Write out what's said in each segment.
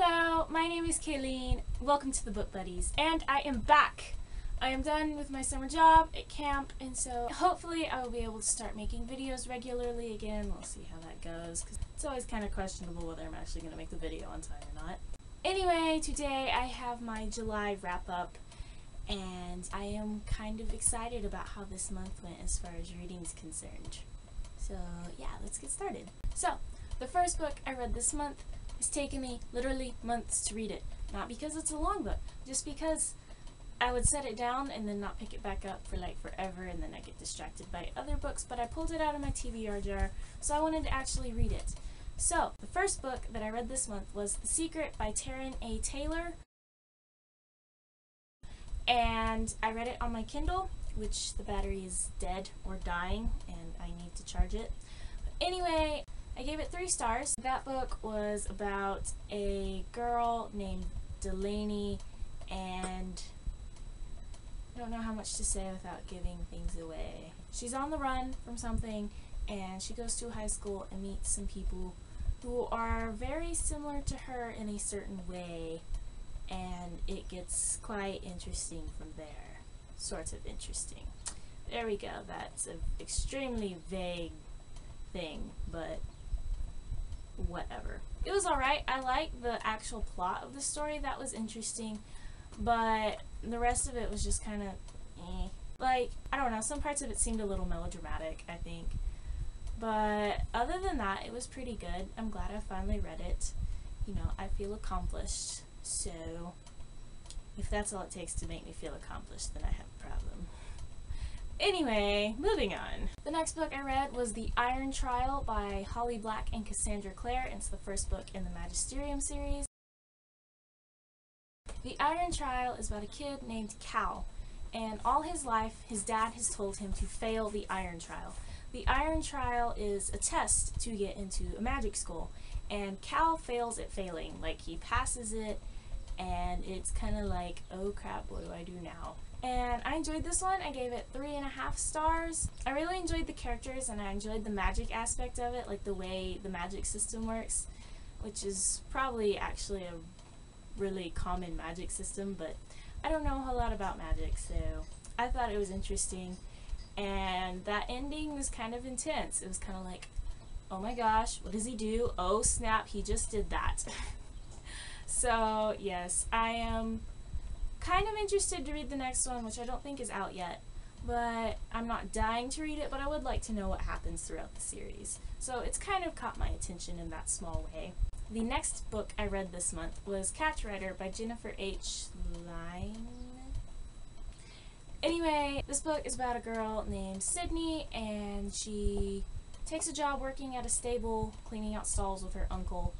Hello, my name is Kaelene. Welcome to the Book Buddies, and I am back. I am done with my summer job at camp, and so hopefully I will be able to start making videos regularly again. We'll see how that goes, because it's always kind of questionable whether I'm actually going to make the video on time or not. Anyway, today I have my July wrap-up, and I am kind of excited about how this month went as far as reading is concerned. So yeah, let's get started. So, the first book I read this month, it's taken me literally months to read it. Not because it's a long book, just because I would set it down and then not pick it back up for like forever, and then I get distracted by other books, but I pulled it out of my TBR jar, so I wanted to actually read it. So, the first book that I read this month was The Secret by Taryn A. Taylor, and I read it on my Kindle, which the battery is dead or dying, and I need to charge it. But anyway, I gave it 3 stars. That book was about a girl named Delaney, and I don't know how much to say without giving things away. She's on the run from something, and she goes to high school and meets some people who are very similar to her in a certain way, and it gets quite interesting from there. Sort of interesting. There we go. That's an extremely vague thing, but whatever. It was alright. I liked the actual plot of the story. That was interesting, but the rest of it was just kind of eh. Like, I don't know, some parts of it seemed a little melodramatic, I think. But other than that, it was pretty good. I'm glad I finally read it. You know, I feel accomplished. So, if that's all it takes to make me feel accomplished, then I have a problem. Anyway, moving on. The next book I read was The Iron Trial by Holly Black and Cassandra Clare, and it's the first book in the Magisterium series. The Iron Trial is about a kid named Cal, and all his life his dad has told him to fail the Iron Trial. The Iron Trial is a test to get into a magic school, and Cal fails at failing. Like, he passes it, and it's kind of like, oh crap, what do I do now? And I enjoyed this one. I gave it 3.5 stars. I really enjoyed the characters, and I enjoyed the magic aspect of it, like the way the magic system works, which is probably actually a really common magic system, but I don't know a whole lot about magic, so I thought it was interesting. And that ending was kind of intense. It was kind of like, oh my gosh, what does he do? Oh snap, he just did that. So yes, I am kind of interested to read the next one, which I don't think is out yet, but I'm not dying to read it, but I would like to know what happens throughout the series. So it's kind of caught my attention in that small way. The next book I read this month was Catch Writer by Jennifer H. Line. Anyway, this book is about a girl named Sydney, and she takes a job working at a stable, cleaning out stalls with her uncle,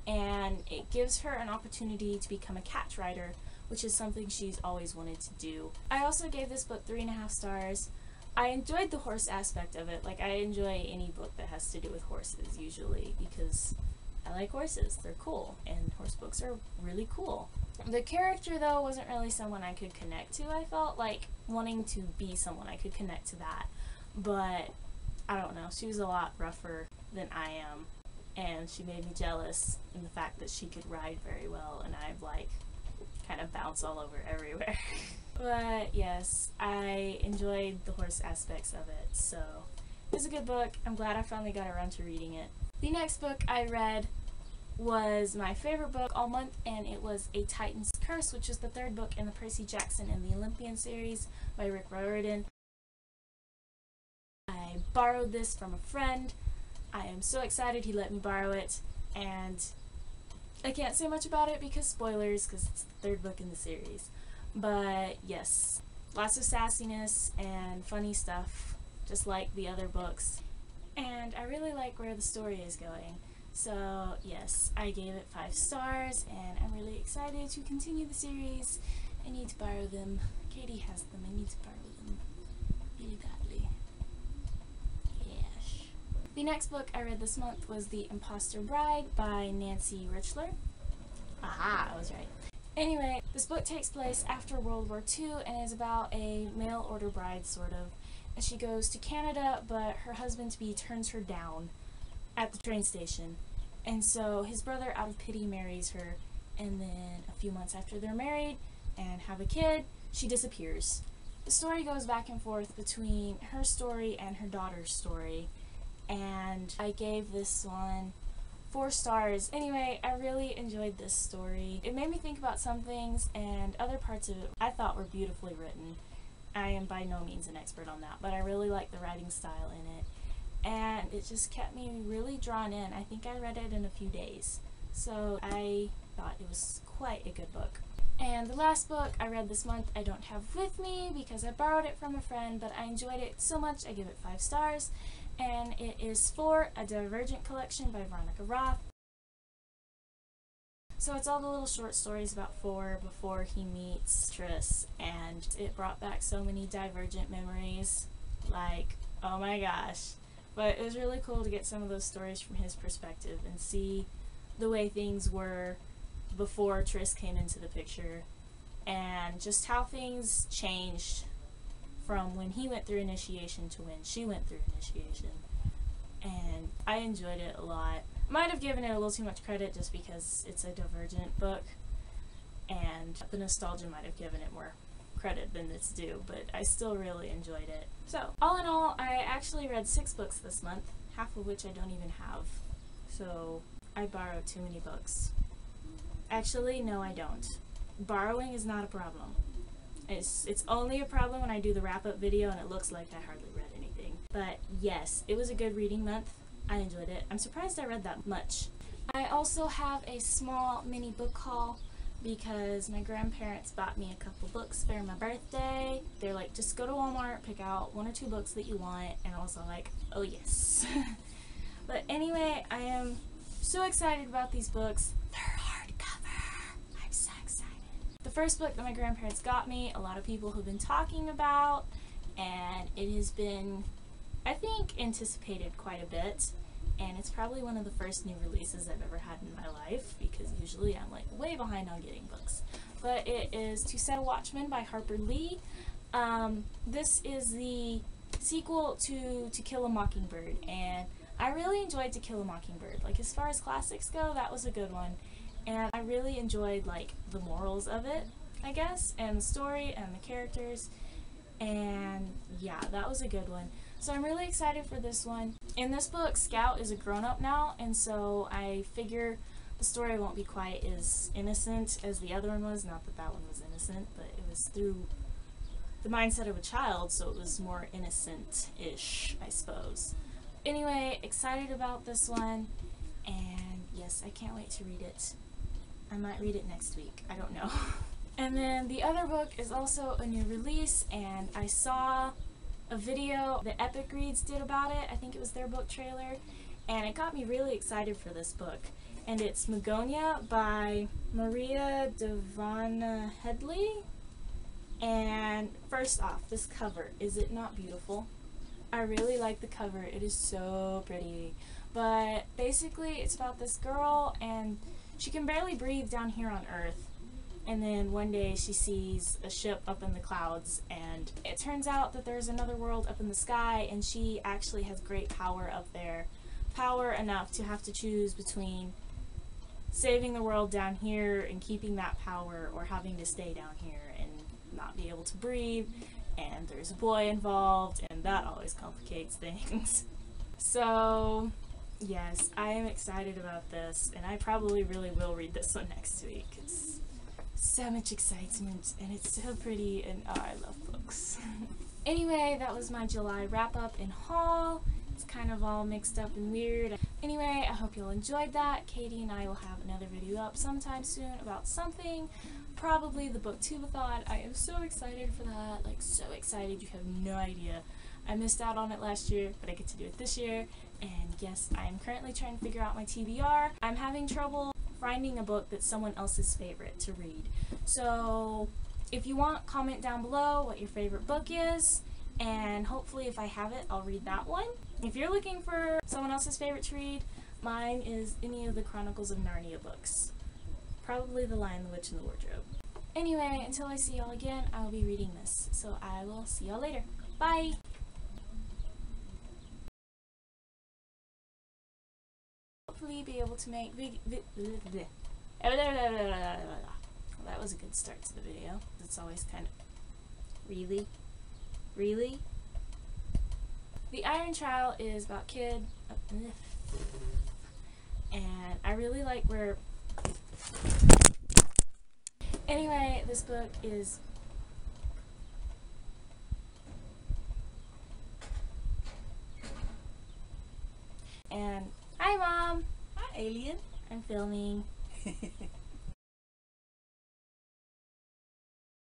and it gives her an opportunity to become a catch writer, which is something she's always wanted to do. I also gave this book 3.5 stars. I enjoyed the horse aspect of it. Like, I enjoy any book that has to do with horses, usually, because I like horses. They're cool, and horse books are really cool. The character, though, wasn't really someone I could connect to. I felt like wanting to be someone I could connect to that, but I don't know. She was a lot rougher than I am, and she made me jealous in the fact that she could ride very well, and I've like kind of bounce all over everywhere. But yes, I enjoyed the horse aspects of it, so it was a good book. I'm glad I finally got around to reading it. The next book I read was my favorite book all month, and it was A Titan's Curse, which is the 3rd book in the Percy Jackson and the Olympian series by Rick Riordan. I borrowed this from a friend. I am so excited he let me borrow it, and I can't say much about it because spoilers, because it's the 3rd book in the series. But yes, lots of sassiness and funny stuff, just like the other books. And I really like where the story is going. So yes, I gave it 5 stars, and I'm really excited to continue the series. I need to borrow them. Katie has them. I need to borrow them really badly. Yes. The next book I read this month was The Imposter Bride by Nancy Richler. Aha, I was right. Anyway, this book takes place after World War II and is about a mail order bride, sort of. And she goes to Canada, but her husband-to-be turns her down at the train station. And so his brother, out of pity, marries her, and then a few months after they're married and have a kid, she disappears. The story goes back and forth between her story and her daughter's story, and I gave this one 4 stars. Anyway, I really enjoyed this story. It made me think about some things, and other parts of it I thought were beautifully written. I am by no means an expert on that, but I really like the writing style in it, and it just kept me really drawn in. I think I read it in a few days, so I thought it was quite a good book. And the last book I read this month I don't have with me because I borrowed it from a friend, but I enjoyed it so much I give it 5 stars, and it is For, a Divergent collection by Veronica Roth. So it's all the little short stories about For before he meets Tris, and it brought back so many Divergent memories, like, oh my gosh. But it was really cool to get some of those stories from his perspective and see the way things were before Tris came into the picture, and just how things changed from when he went through initiation to when she went through initiation. And I enjoyed it a lot. Might have given it a little too much credit just because it's a Divergent book, and the nostalgia might have given it more credit than it's due, but I still really enjoyed it. So, all in all, I actually read 6 books this month, half of which I don't even have. So, I borrowed too many books. Actually, no, I don't. Borrowing is not a problem. It's only a problem when I do the wrap-up video and it looks like I hardly read anything. But yes, it was a good reading month. I enjoyed it. I'm surprised I read that much. I also have a small mini book haul because my grandparents bought me a couple books for my birthday. They're like, just go to Walmart, pick out 1 or 2 books that you want, and I was all like, oh yes. But anyway, I am so excited about these books. They're hardcover. I'm so excited. The first book that my grandparents got me, a lot of people have been talking about, and it has been, I think, anticipated quite a bit, and it's probably one of the first new releases I've ever had in my life, because usually I'm like way behind on getting books. But it is To Set a Watchman by Harper Lee. This is the sequel to Kill a Mockingbird, and I really enjoyed To Kill a Mockingbird. Like, as far as classics go, that was a good one, and I really enjoyed, like, the morals of it, I guess, and the story and the characters, and yeah, that was a good one. So I'm really excited for this one. In this book, Scout is a grown-up now, and so I figure the story won't be quite as innocent as the other one was. Not that that one was innocent, but it was through the mindset of a child, so it was more innocent-ish, I suppose. Anyway, excited about this one, and yes, I can't wait to read it. I might read it next week, I don't know. And then the other book is also a new release, and I saw a video that Epic Reads did about it. I think it was their book trailer, and it got me really excited for this book. And it's Magonia by Maria Devana Headley. And first off, this cover, is it not beautiful? I really like the cover. It is so pretty. But basically, it's about this girl, and she can barely breathe down here on Earth. And then one day she sees a ship up in the clouds, and it turns out that there's another world up in the sky, and she actually has great power up there. Power enough to have to choose between saving the world down here and keeping that power, or having to stay down here and not be able to breathe. And there's a boy involved, and that always complicates things. So yes, I am excited about this, and I probably really will read this one next week. It's so much excitement, and it's so pretty, and oh, I love books. Anyway, that was my July wrap-up and haul. It's kind of all mixed up and weird. Anyway, I hope you all enjoyed that. Katie and I will have another video up sometime soon about something. Probably the Booktubeathon. I am so excited for that. Like, so excited, you have no idea. I missed out on it last year, but I get to do it this year. And yes, I am currently trying to figure out my TBR. I'm having trouble finding a book that's someone else's favorite to read. So if you want, comment down below what your favorite book is, and hopefully if I have it, I'll read that one. If you're looking for someone else's favorite to read, mine is any of the Chronicles of Narnia books. Probably The Lion, the Witch, and the Wardrobe. Anyway, until I see y'all again, I will be reading this. So I will see y'all later. Bye! Hopefully be able to make was a good start to the video. It's always kind of, really? Really? The Iron Trial is about Kid, and I really like where, anyway, this book is, and hi Mom! Hi, Alien. I'm filming.